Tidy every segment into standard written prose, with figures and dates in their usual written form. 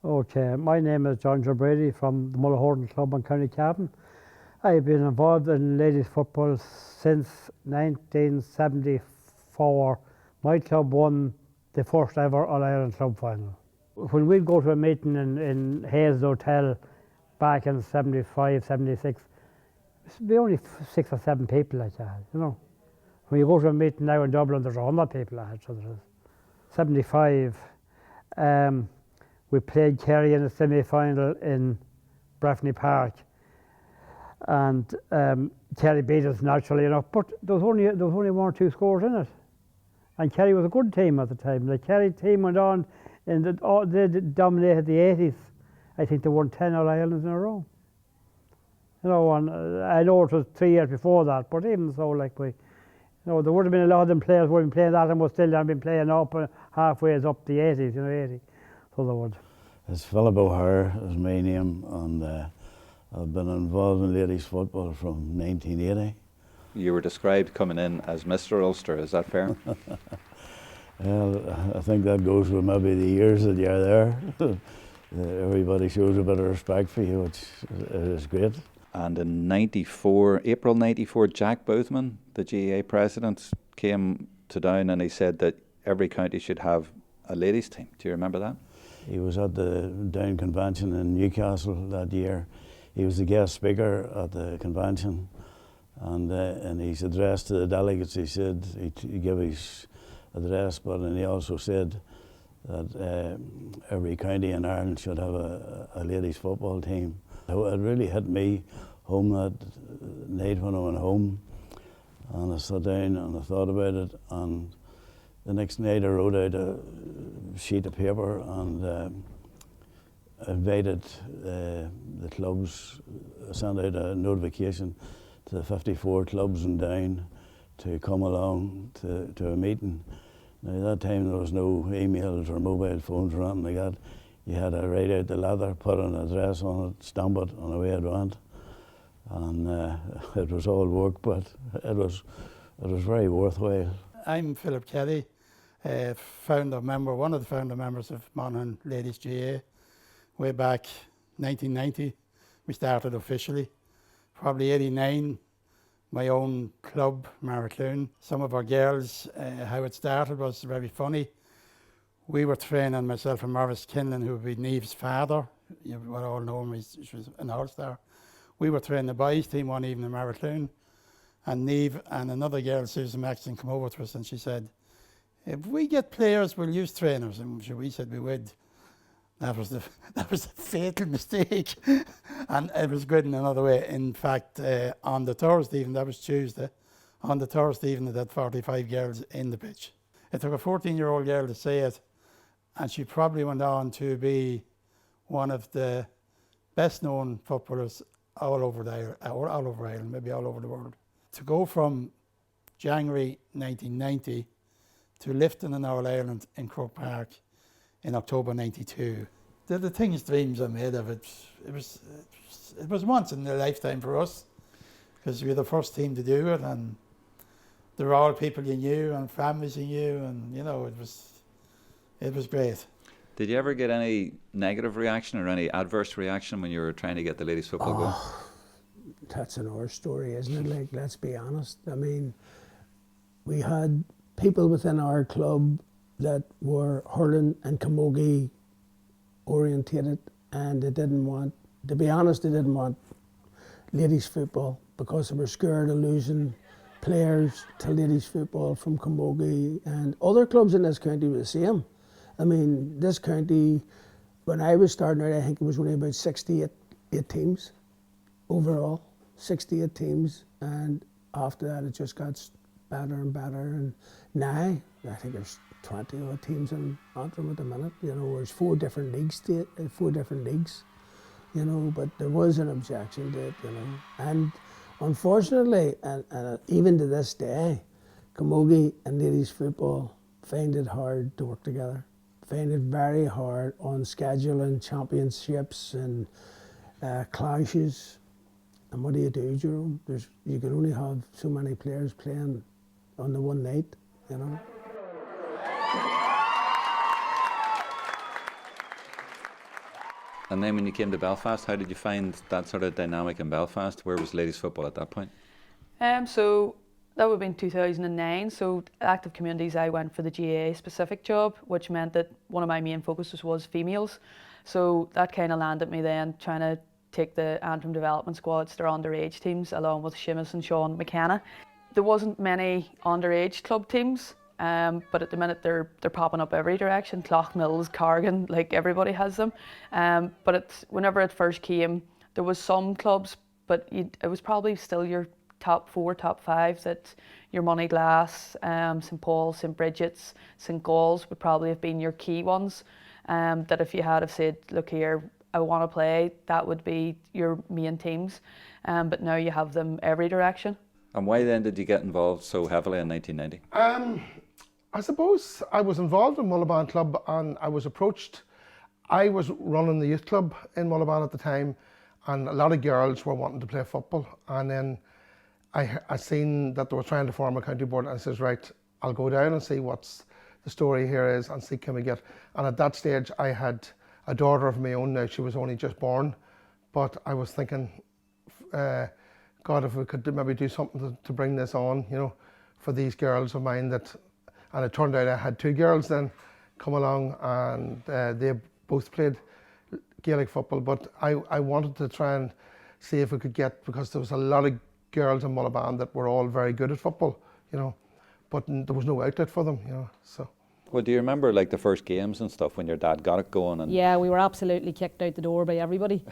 Okay, my name is John Brady from the Mullingar Club in County Cavan. I've been involved in ladies football since 1974. My club won the first ever All-Ireland club final. When we'd go to a meeting in Hayes Hotel back in 75, 76, there'd be only 6 or 7 people like that, you know. When you go to a meeting now in Dublin, there's 100 people like that, so there is. 75, we played Gerry in the semi-final in Breffney Park, and Gerry beat us naturally enough, but there was only 1 or 2 scores in it. And Gerry was a good team at the time. The Gerry team went on, and they dominated the 80s. I think they won 10 All-Irelands in a row. You know, and I know it was 3 years before that, but even so, like there would have been a lot of them players who had been playing that and would still have been playing up halfway up the 80s, 80. So they would. It's Philip O'Hare is my name, and I've been involved in ladies football from 1980. You were described coming in as Mr. Ulster, is that fair? Well, I think that goes with maybe the years that you're there. Everybody shows a bit of respect for you, which is great. And in 94, April 94, Jack Boothman, the GAA president, came to Down and he said that every county should have a ladies team. Do you remember that? He was at the Down convention in Newcastle that year. He was the guest speaker at the convention, and in his address to the delegates, he said, he gave his address, but and he also said that every county in Ireland should have a ladies football team. It really hit me home that night when I went home, and I sat down and I thought about it, and the next night I wrote out a sheet of paper and invited the clubs, sent out a notification to the 54 clubs in Down to come along to a meeting. Now at that time there was no emails or mobile phones or anything like that. You had to write out the letter, put an address on it, stamp it, and away it went. And it was all work, but it was very worthwhile. I'm Philip Kelly, founder member, one of the founder members of Monaghan Ladies GAA. Way back 1990, we started officially. Probably 89, my own club, Maracloon. Some of our girls, how it started was very funny. We were training, myself and Maurice Kinlan, who would be Neve's father. You would all know him, he was an all-star. We were training the boys team one evening in Maracloon, and Neve and another girl, Susan Maxton, come over to us and she said, if we get players, we'll use trainers. And we said we would. That was a fatal mistake. And it was good in another way. In fact, on the Thursday evening, that was Tuesday, on the Thursday evening, they had 45 girls in the pitch. It took a 14-year-old girl to say it, and she probably went on to be one of the best-known footballers all over Ireland, maybe all over the world. To go from January 1990 to lifting in All-Ireland in Croke Park in October 92. They're the things dreams are made of. It was once in a lifetime for us, because we were the first team to do it, and they were all people you knew and families you knew, and it was great. Did you ever get any negative reaction or any adverse reaction when you were trying to get the ladies football going? That's another story, isn't it? Like, let's be honest. I mean, we had people within our club that were hurling and camogie orientated, and they didn't want, to be honest, they didn't want ladies football because they were scared of losing players to ladies football from camogie, and other clubs in this county were the same. I mean, this county, when I was starting out, I think it was only about 68 teams overall, 68 teams, and after that it just got better and better, and now I think there's 20 odd teams in Antrim at the minute. There's 4 different leagues, but there was an objection to it, and unfortunately, and even to this day, camogie and ladies football find it hard to work together, find it very hard on scheduling championships and clashes. And what do you do, Jerome? You can only have so many players playing on the one night, And then when you came to Belfast, how did you find that sort of dynamic in Belfast? Where was ladies football at that point? So that would have been 2009. So active communities, I went for the GAA specific job, which meant that one of my main focuses was females. So that kind of landed me then trying to take the Antrim development squads, their underage teams, along with Seamus and Sean McKenna. There wasn't many underage club teams, but at the minute they're popping up every direction. Clough-Mills, Cargan, like everybody has them. But whenever it first came, there was some clubs, but it was probably still your top 4, top 5, that your Moneyglass, St Paul's, St Bridget's, St Gall's would probably have been your key ones. That if you had have said, look here, I want to play, that would be your main teams. But now you have them every direction. And why then did you get involved so heavily in 1990? I suppose I was involved in Monaghan Club, and I was approached. I was running the youth club in Monaghan at the time, and a lot of girls were wanting to play football. And then I seen that they were trying to form a county board, and I says, right, I'll go down and see what's the story here is, and see can we get. And at that stage I had a daughter of my own. Now she was only just born, but I was thinking, God, if we could maybe do something to bring this on, you know, for these girls of mine. And it turned out I had 2 girls then come along, and they both played Gaelic football. But I wanted to try and see if we could get, because there was a lot of girls in Monaghan that were all very good at football, you know, but there was no outlet for them, you know. So. Well, do you remember like the first games and stuff when your dad got it going? And yeah, we were absolutely kicked out the door by everybody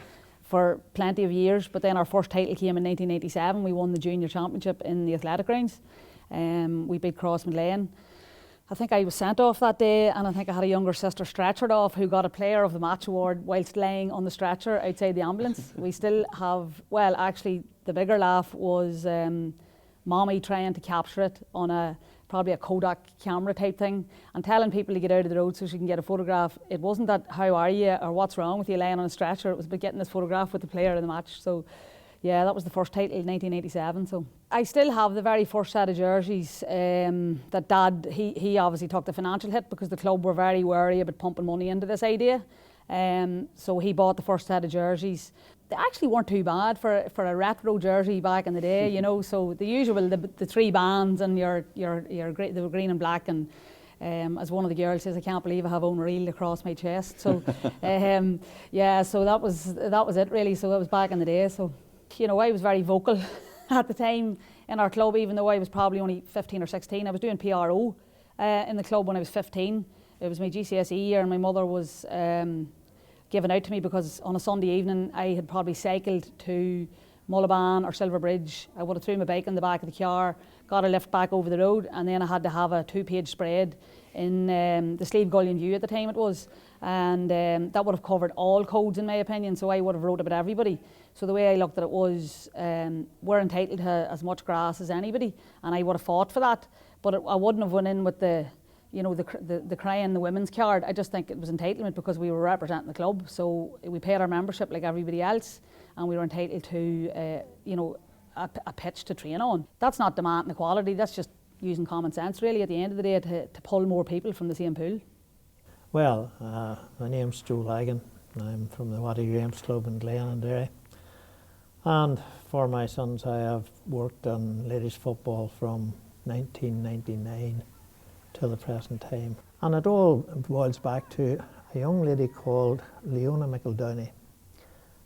for plenty of years. But then our first title came in 1987. We won the junior championship in the athletic grounds. We beat Crossmaglen. I think I was sent off that day, and I think I had a younger sister stretchered off who got a player of the match award whilst laying on the stretcher outside the ambulance. We still have, well, actually the bigger laugh was mommy trying to capture it on probably a Kodak camera type thing, and telling people to get out of the road so she can get a photograph. It wasn't that how are you or what's wrong with you laying on a stretcher, it was about getting this photograph with the player of the match. So yeah, that was the first title in 1987. So I still have the very first set of jerseys that Dad, he obviously took the financial hit because the club were very wary about pumping money into this idea. So he bought the first set of jerseys. They actually weren't too bad for a retro jersey back in the day, you know. So the usual, the 3 bands and they were green and black, and as one of the girls says, I can't believe I have Unreal across my chest. So yeah, so that was it really. So that was back in the day. So you know, I was very vocal at the time in our club, even though I was probably only 15 or 16. I was doing PRO in the club when I was 15. It was my GCSE year, and my mother was given out to me because on a Sunday evening I had probably cycled to Mullaban or Silverbridge. I would have threw my bike in the back of the car, got a lift back over the road, and then I had to have a 2-page spread in the Slieve Gullion View at the time it was, and that would have covered all codes in my opinion, so I would have wrote about everybody. So the way I looked at it was, we're entitled to as much grass as anybody, and I would have fought for that, but I wouldn't have went in with the crying the women's card. I just think it was entitlement because we were representing the club, so we paid our membership like everybody else, and we were entitled to a pitch to train on. That's not demanding equality, that's just using common sense really at the end of the day to pull more people from the same pool. Well, my name's Joe Lagan. I'm from the Waddy Games Club in Glen and Derry. And for my sons, I have worked on ladies football from 1999 till the present time. And it all boils back to a young lady called Leona McEldowney,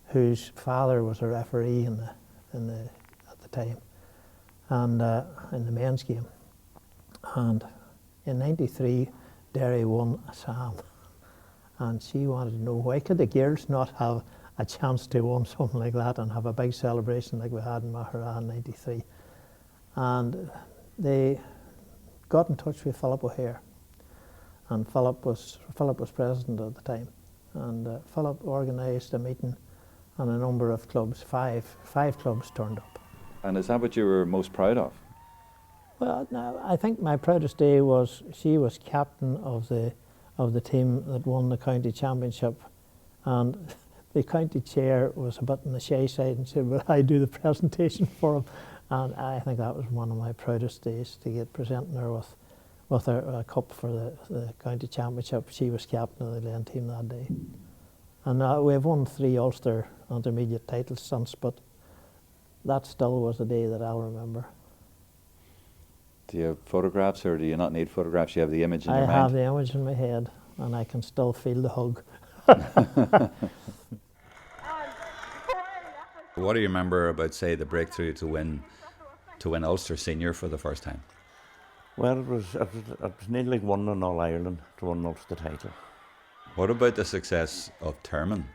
whose father was a referee at the time, and in the men's game. And in '93, Derry won a Sam, and she wanted to know why could the girls not have a chance to win something like that and have a big celebration like we had in Mahara in '93. And they got in touch with Philip O'Hare, and Philip was president at the time, and Philip organised a meeting, and a number of clubs, five clubs turned up. And is that what you were most proud of? Well, no, I think my proudest day was she was captain of the team that won the county championship, and the county chair was a bit on the shy side and said, "Will I do the presentation for him?" And I think that was one of my proudest days, to get presenting her with a cup for the county championship. She was captain of the Glen team that day. And we've won 3 Ulster intermediate titles since, but that still was a day that I'll remember. Do you have photographs, or do you not need photographs? You have the image in your I mind? have the image in my head, and I can still feel the hug. What do you remember about, say, the breakthrough to win Ulster Senior for the first time? Well, it was nearly like winning in All Ireland to win Ulster title. What about the success of Tyrone?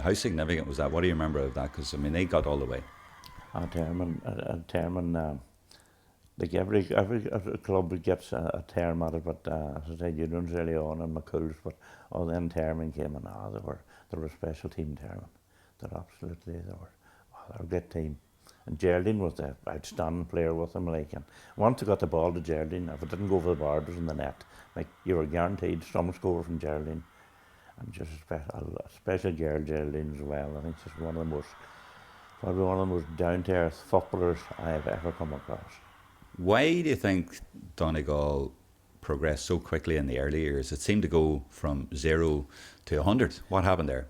How significant was that? What do you remember of that? Because, I mean, they got all the way. Tyrone, like every club gets a term at it, but as I said, Union's really on and McCool's, but then Tyrone came and they were a special team, Tyrone. They were a great team. And Geraldine was the outstanding player with them. Like, and once they got the ball to Geraldine, if it didn't go over the bar, it was in the net. Like, you were guaranteed some score from Geraldine. And just a special girl, Geraldine, as well. I think she's probably one of the most down-to-earth footballers I have ever come across. Why do you think Donegal progressed so quickly in the early years? It seemed to go from 0 to 100. What happened there?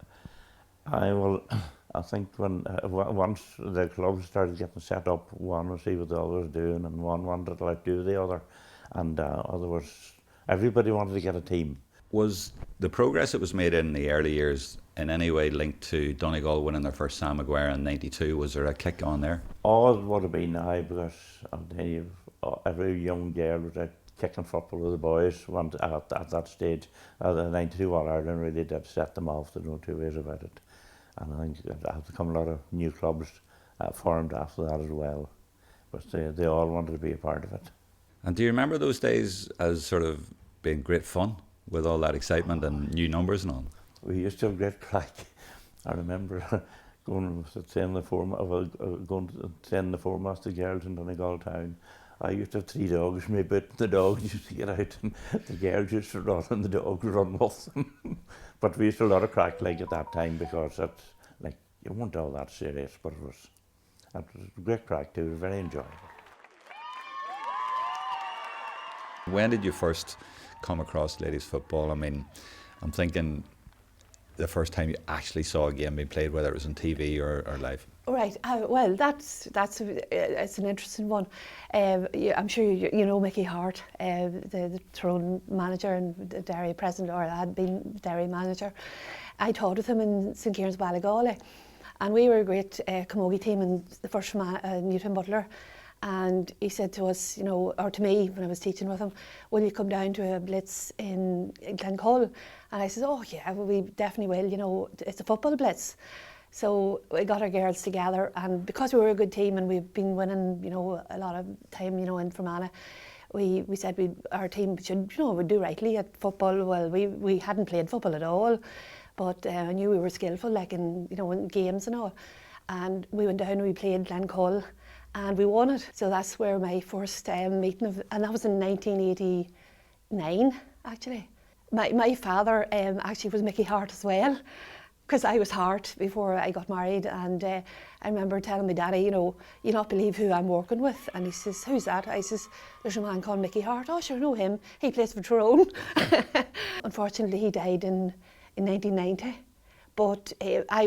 I think when once the clubs started getting set up, one would see what the other was doing, and one wanted to outdo the other, and everybody wanted to get a team. Was the progress that was made in the early years in any way linked to Donegal winning their first Sam Maguire in '92? Was there a kick on there? All it would have been now, because I'll tell you, every young girl was out kicking football with the boys at that stage. The '92 All Ireland really did set them off, there's no two ways about it. And I think there have become a lot of new clubs formed after that as well. But they all wanted to be a part of it. And do you remember those days as sort of being great fun with all that excitement and new numbers and all? We used to have great crack. I remember going to send the foremast to girls in Donegal town. I used to have 3 dogs, my bit, the dogs used to get out and the girls used to run and the dogs run with them. But we used to have a lot of crack like at that time, because it's like, you weren't all that serious, but it was great crack too, it was very enjoyable. When did you first come across ladies football? I mean, I'm thinking the first time you actually saw a game being played, whether it was on TV or live. Right. Well, it's an interesting one. I'm sure you know Mickey Hart, the Tyrone manager and the Derry president, or had been Derry manager. I taught with him in St Kieran's Ballygawley, and we were a great camogie team, and the first Newton Butler. And he said to us, you know, or to me when I was teaching with him, will you come down to a blitz in Coyle? And I said, oh yeah, well, we definitely will, you know, it's a football blitz. So we got our girls together, and because we were a good team and we've been winning, you know, a lot of time, you know, in Fermanagh, we said our team should, you know, would do rightly at football. Well, we hadn't played football at all, but I knew we were skillful, like in, you know, in games and all. And we went down and we played Coyle, and we won it. So that's where my first meeting and that was in 1989, actually. My father actually was Mickey Hart as well, because I was Hart before I got married, and I remember telling my daddy, you know, you'll not believe who I'm working with. And he says, who's that? I says, there's a man called Mickey Hart. Oh, sure, I know him. He plays for Tyrone. Unfortunately, he died in 1990, but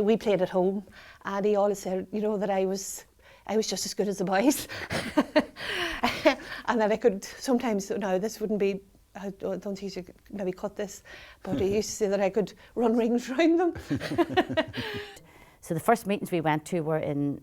we played at home, and he always said, you know, that I was just as good as the boys. And that I could sometimes, now this wouldn't be, I don't think you should maybe cut this, but he used to say that I could run rings around them. So the first meetings we went to were in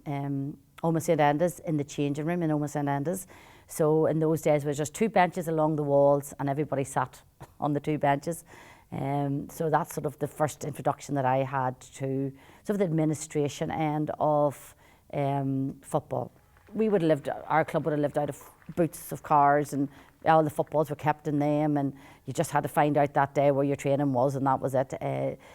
Omagh St Enda's, in the changing room in Omagh St Enda's. So in those days there was just 2 benches along the walls, and everybody sat on the 2 benches. So that's sort of the first introduction that I had to sort of the administration end of football. Our club would have lived out of boots of cars, and all the footballs were kept in them, and you just had to find out that day where your training was, and that was it.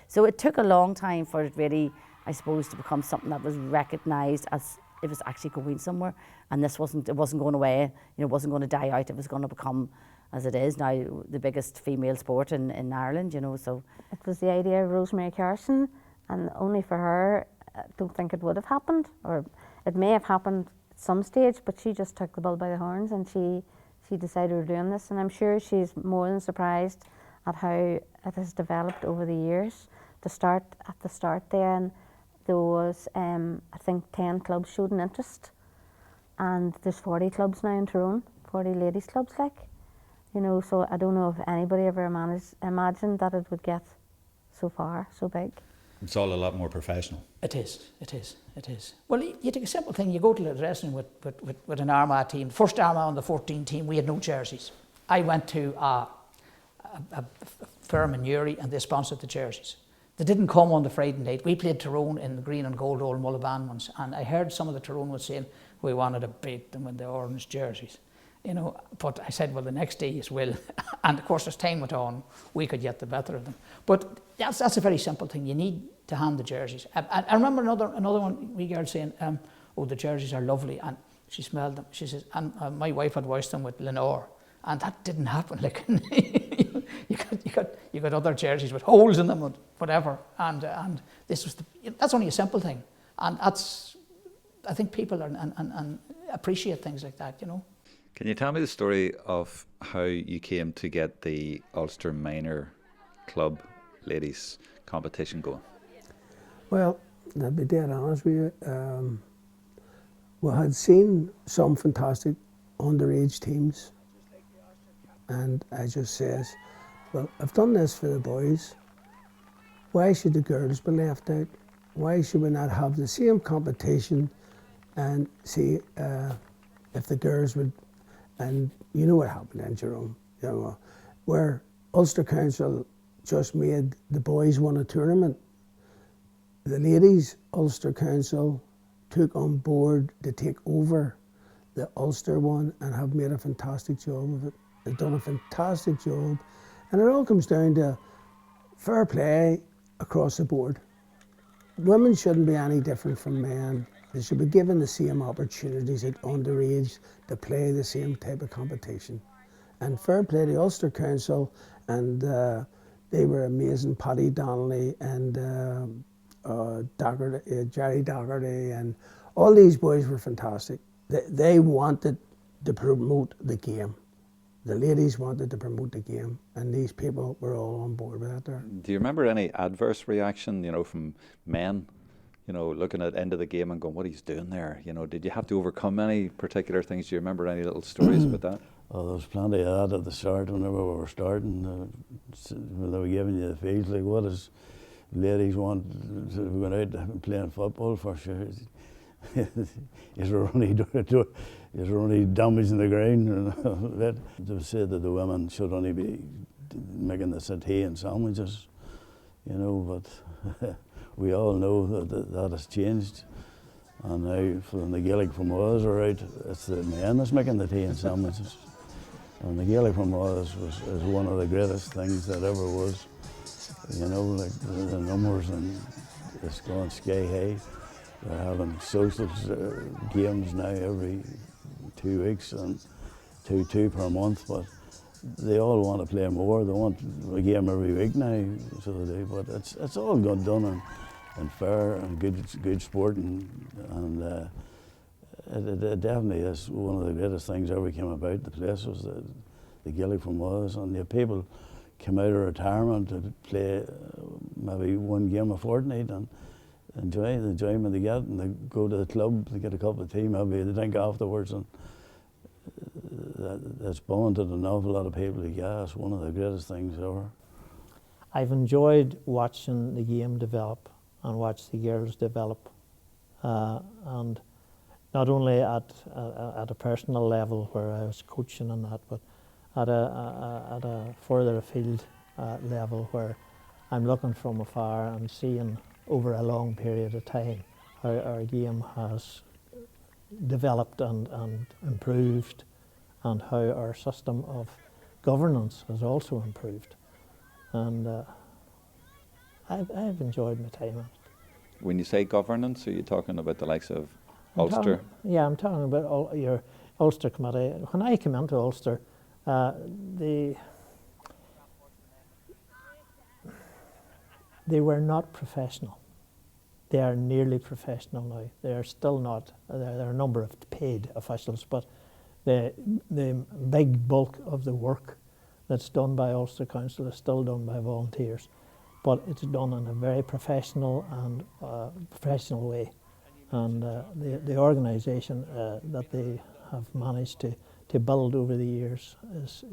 So it took a long time for it really, I suppose, to become something that was recognised as it was actually going somewhere, and it wasn't going away, you know, it wasn't going to die out, it was going to become, as it is now, the biggest female sport in Ireland, you know. So it was the idea of Rosemary Carson, and only for her, I don't think it would have happened, or it may have happened at some stage, but she just took the bull by the horns, and she decided we're doing this, and I'm sure she's more than surprised at how it has developed over the years. the start there, and there was I think 10 clubs showed an interest, and there's 40 clubs now in Tyrone, 40 ladies clubs, like, you know. So I don't know if anybody ever imagined that it would get so far, so big. It's all a lot more professional. It is. Well, you take a simple thing. You go to the dressing room with an Armagh team. First Armagh on the 14 team, we had no jerseys. I went to a firm in Gerry and they sponsored the jerseys. They didn't come on the Friday night. We played Tyrone in the green and gold old Monaghan ones, and I heard some of the Tyrone ones saying we wanted to beat them with the orange jerseys. You know, but I said, well, the next day as well. And of course, as time went on, we could get the better of them. But that's a very simple thing. You need to hand the jerseys. I remember another one, wee girl saying, oh, the jerseys are lovely. And she smelled them. She says, and my wife had washed them with Lenore. And that didn't happen. Like, you got other jerseys with holes in them and whatever. And this was that's only a simple thing. And I think people and appreciate things like that, you know. Can you tell me the story of how you came to get the Ulster Minor Club Ladies competition going? Well, I'll be dead honest with you. We had seen some fantastic underage teams, and I just says, well, I've done this for the boys. Why should the girls be left out? Why should we not have the same competition and see if the girls would? And you know what happened in Tyrone, you know, where Ulster Council just made the boys win a tournament. The ladies, Ulster Council took on board to take over the Ulster one and have made a fantastic job of it. They've done a fantastic job. And it all comes down to fair play across the board. Women shouldn't be any different from men. They should be given the same opportunities at underage to play the same type of competition. And fair play to the Ulster Council, and they were amazing. Paddy Donnelly and Gerry Doherty, and all these boys were fantastic. They wanted to promote the game. The ladies wanted to promote the game, and these people were all on board with that there. Do you remember any adverse reaction, you know, from men? You know, looking at the end of the game and going, what he's doing there? You know, did you have to overcome any particular things? Do you remember any little stories about that? Oh, there was plenty of that at the start whenever we were starting. When they were giving you the fields, like, what does ladies want to go out and playing football for? Sure. Is there only damaging the ground? And they said that the women should only be making the tea and sandwiches, you know, but we all know that has changed. And now, from the Gaelic from Oz are out, it's the men that's making the tea and sandwiches. And the Gaelic from Oz is one of the greatest things that ever was. You know, like the numbers, and it's gone sky high. They're having social games now every 2 weeks and two per month, but they all want to play more. They want a game every week now, so they do. But it's all good done and fair and good sport, and it definitely is one of the greatest things ever came about. The place was the Gaelic from Oz, and the people came out of retirement to play maybe one game a fortnight and enjoy the enjoyment they get, and they go to the club, they get a cup of tea, maybe they drink afterwards, and that's bonded an awful lot of people together. It's one of the greatest things ever. I've enjoyed watching the game develop and watch the girls develop, and not only at a personal level where I was coaching and that, but at a further afield level where I'm looking from afar and seeing over a long period of time how our game has developed and improved, and how our system of governance has also improved. And I've enjoyed my time. When you say governance, are you talking about the likes of Ulster? I'm talking about your Ulster committee. When I came into Ulster, they were not professional. They are nearly professional now. They are still not. There are a number of paid officials, but the big bulk of the work that's done by Ulster Council is still done by volunteers. but it's done in a very professional way. And the organisation that they have managed to build over the years is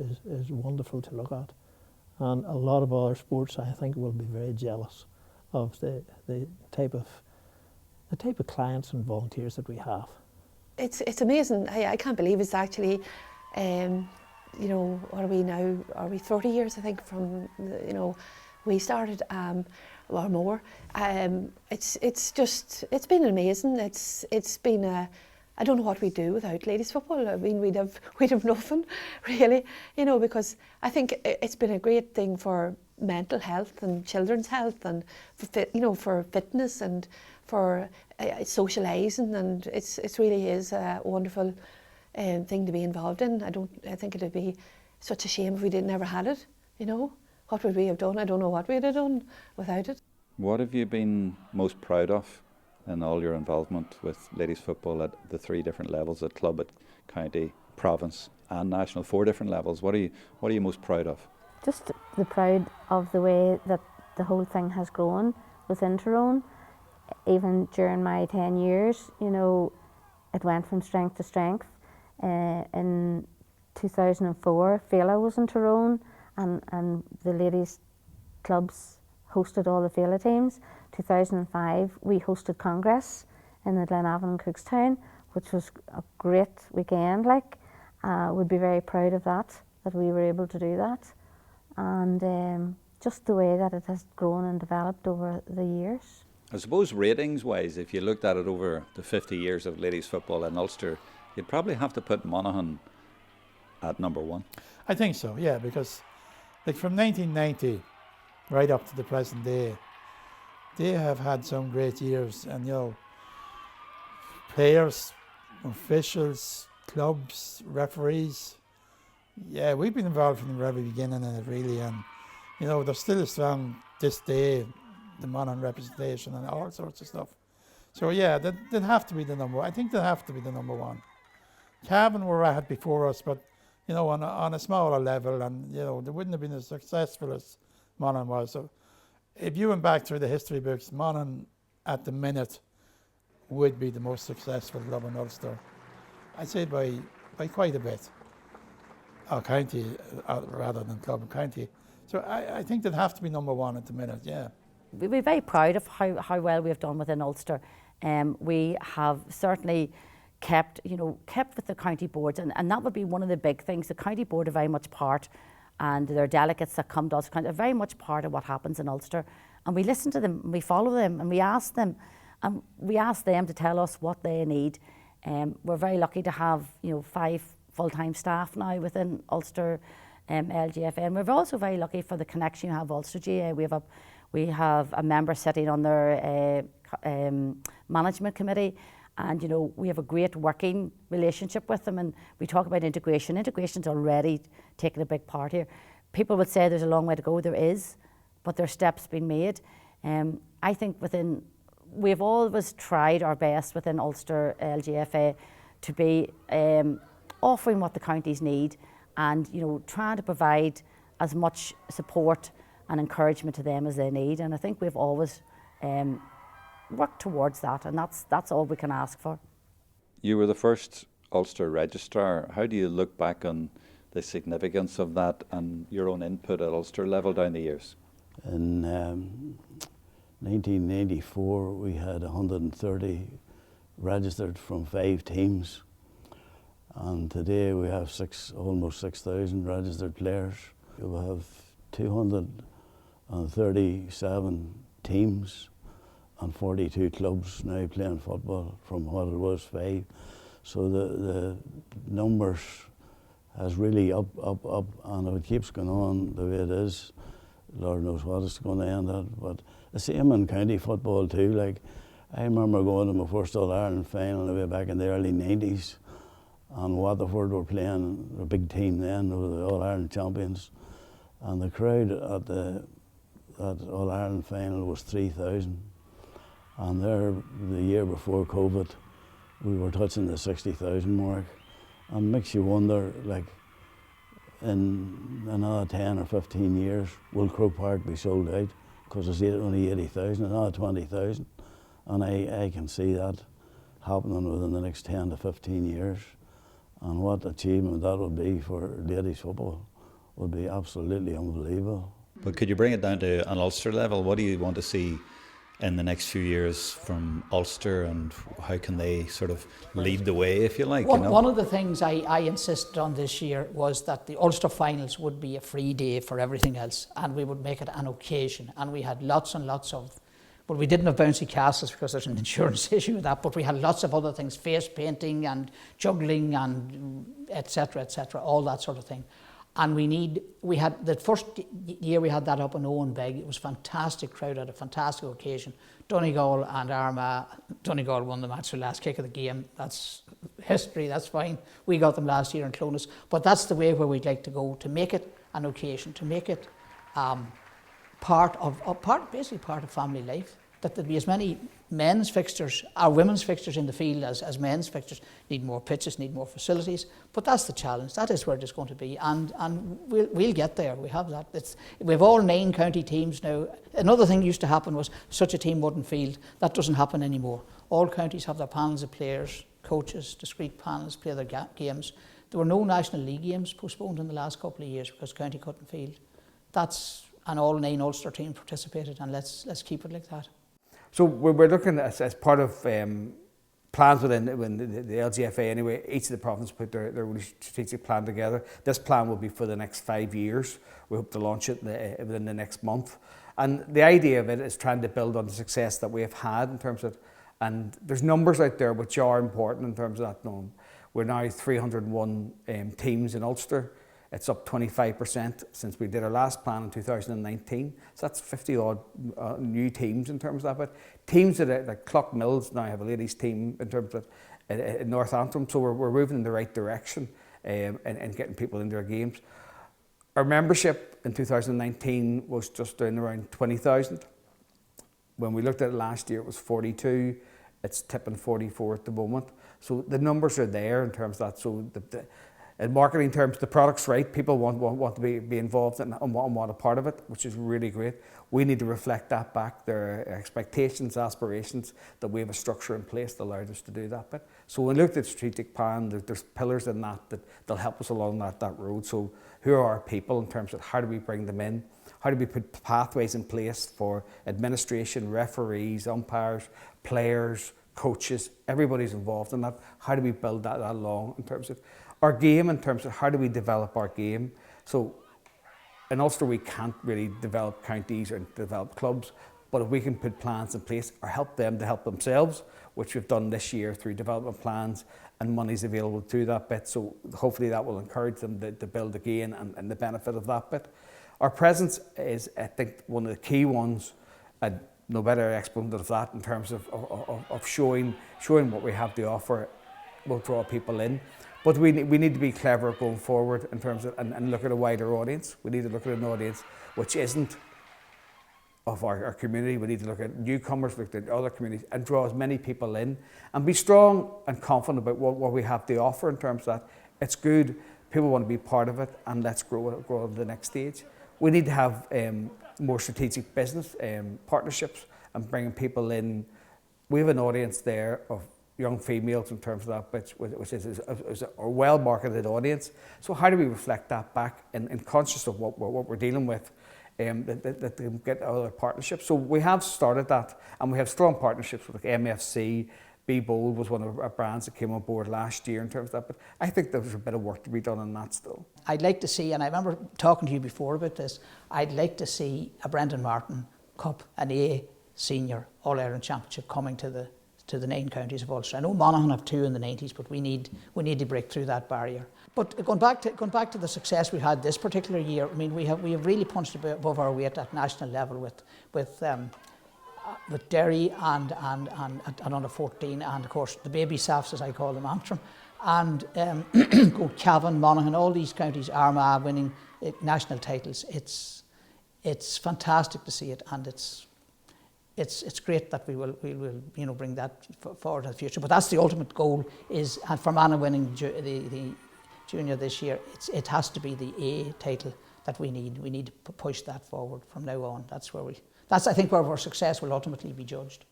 wonderful to look at. And a lot of other sports, I think, will be very jealous of the type of clients and volunteers that we have. It's amazing. I can't believe it's actually, you know, what are we now? Are we 30 years? I think from you know, we started or more. It's been amazing. It's been a. I don't know what we'd do without ladies football. I mean, we'd have nothing really, you know, because I think it's been a great thing for mental health and children's health and for fitness and for socialising, and it really is a wonderful thing to be involved in. I think it'd be such a shame if we never had it. You know, what would we have done? I don't know what we'd have done without it. What have you been most proud of in all your involvement with ladies football at the 3 different levels, at club, at county, province and national, 4 different levels? What are you most proud of? Just the proud of the way that the whole thing has grown within Tyrone. Even during my 10 years, you know, it went from strength to strength. In 2004, Féile was in Tyrone, and the ladies clubs hosted all the Féile teams. 2005, we hosted Congress in the Glenavon and Cookstown, which was a great weekend. We'd be very proud of that we were able to do that. And just the way that it has grown and developed over the years. I suppose ratings-wise, if you looked at it over the 50 years of ladies football in Ulster, you'd probably have to put Monaghan at number 1. I think so, yeah, because like from 1990 right up to the present day, they have had some great years, and you know, players, officials, clubs, referees. Yeah, we've been involved from the very beginning in it really, and you know, there's still a strong this day, the Monaghan representation and all sorts of stuff. So yeah, they'd have to be the number. I think they'd have to be the number 1. Cavan were at before us, but you know, on a smaller level, and you know, they wouldn't have been as successful as Monaghan was. So if you went back through the history books, Monaghan at the minute would be the most successful club in Ulster. I'd say by quite a bit. Or county, rather than club, county. So I think they'd have to be number 1 at the minute, yeah. We're very proud of how well we've done within Ulster. We have certainly kept with the county boards, and that would be one of the big things. The county board are very much part, and their delegates that come to Ulster County are very much part of what happens in Ulster. And we listen to them, and we follow them, and we ask them, and we ask them to tell us what they need. We're very lucky to have 5 full-time staff now within Ulster LGFA, and we're also very lucky for the connection you have Ulster GA. We have a member sitting on their management committee, and we have a great working relationship with them, and we talk about integration. Integration's already taken a big part here. People would say there's a long way to go. There is, but there's steps being made. I think we've always tried our best within Ulster LGFA to be offering what the counties need, and trying to provide as much support and encouragement to them as they need. And I think we've always worked towards that, and that's all we can ask for. You were the first Ulster registrar. How do you look back on the significance of that and your own input at Ulster level down the years? In 1984, we had 130 registered from 5 teams, and today we have almost 6,000 registered players. We have 237 teams and 42 clubs now playing football from what it was 5. So the numbers has really up, and if it keeps going on the way it is, Lord knows what it's going to end at. But the same in county football too. Like, I remember going to my first All-Ireland final way back in the early 90s, and Waterford were playing a big team then, they were the All-Ireland champions, and the crowd at that All-Ireland final was 3,000. And there, the year before COVID, we were touching the 60,000 mark. And it makes you wonder, like, in another 10 or 15 years, will Croke Park be sold out? because it's only 80,000, not 20,000. And I can see that happening within the next 10 to 15 years. And what achievement that would be for ladies football would be absolutely unbelievable. But could you bring it down to an Ulster level? What do you want to see in the next few years from Ulster, and how can they sort of lead the way, if you like? One of the things I insisted on this year was that the Ulster finals would be a free day for everything else, and we would make it an occasion. And we had lots and lots of, well, we didn't have bouncy castles because there's an insurance issue with that, but we had lots of other things, face painting and juggling and etc., all that sort of thing. And we had the first year we had that up in Owenbeg. It was a fantastic crowd at a fantastic occasion. Donegal and Armagh. Donegal won the match for the last kick of the game. That's history, that's fine. We got them last year in Clonus. But that's the way where we'd like to go, to make it an occasion, to make it basically part of family life. That there'd be as many men's fixtures, or women's fixtures in the field as men's fixtures. Need more pitches, need more facilities. But that's the challenge. That is where it's going to be, and we'll get there. We have that. We've all 9 county teams now. Another thing used to happen was such a team wouldn't field. That doesn't happen anymore. All counties have their panels of players, coaches, discrete panels, play their games. There were no National League games postponed in the last couple of years because county couldn't field. And all 9 Ulster teams participated, and let's keep it like that. So we're looking at, as part of plans within the LGFA anyway, each of the provinces put their really strategic plan together. This plan will be for the next 5 years. We hope to launch it within the next month. And the idea of it is trying to build on the success that we have had in terms of, and there's numbers out there which are important in terms of that. We're now 301 teams in Ulster. It's up 25% since we did our last plan in 2019. So that's 50 odd new teams in terms of that. But teams like Clock Mills now have a ladies team in terms of in North Antrim. So we're moving in the right direction and getting people into their games. Our membership in 2019 was just down around 20,000. When we looked at it last year, it was 42. It's tipping 44 at the moment. So the numbers are there in terms of that. So in marketing terms, the product's right. People want to be involved and want a part of it, which is really great. We need to reflect that back, their expectations, aspirations, that we have a structure in place that allows us to do that bit. So when we looked at strategic plan, there's pillars in that'll help us along that road. So who are our people in terms of how do we bring them in? How do we put pathways in place for administration, referees, umpires, players, coaches? Everybody's involved in that. How do we build that along in terms of our game, in terms of how do we develop our game? So in Ulster we can't really develop counties or develop clubs, but if we can put plans in place or help them to help themselves, which we've done this year through development plans, and money's available to that bit, so hopefully that will encourage them to build again and the benefit of that bit. Our presence is, I think, one of the key ones, and no better exponent of that in terms of showing what we have to offer will draw people in. But we need to be clever going forward in terms of, and look at a wider audience. We need to look at an audience which isn't of our community. We need to look at newcomers, look at other communities, and draw as many people in, and be strong and confident about what we have to offer in terms of that. It's good, people want to be part of it, and let's grow to the next stage. We need to have more strategic business partnerships and bringing people in. We have an audience there of young females in terms of that, which is a well-marketed audience. So how do we reflect that back and conscious of what we're dealing with, that they get other partnerships? So we have started that, and we have strong partnerships with like MFC. Be Bold was one of our brands that came on board last year in terms of that, but I think there's a bit of work to be done on that still. I'd like to see, and I remember talking to you before about this, I'd like to see a Brendan Martin Cup, an A Senior All-Ireland Championship coming to the 9 counties of Ulster. I know Monaghan have 2 in the 90s, but we need to break through that barrier. But going back to the success we had this particular year, I mean we have really punched above our weight at national level with Derry and under 14, and of course the baby Safs, as I call them, Antrim, and Cavan, Monaghan, all these counties, Armagh winning national titles. It's fantastic to see it, and it's great that we will bring that forward in the future. But that's the ultimate goal, is, and Fermanagh winning the junior this year, it has to be the A title that we need. We need to push that forward from now on. That's where That's, I think, where our success will ultimately be judged.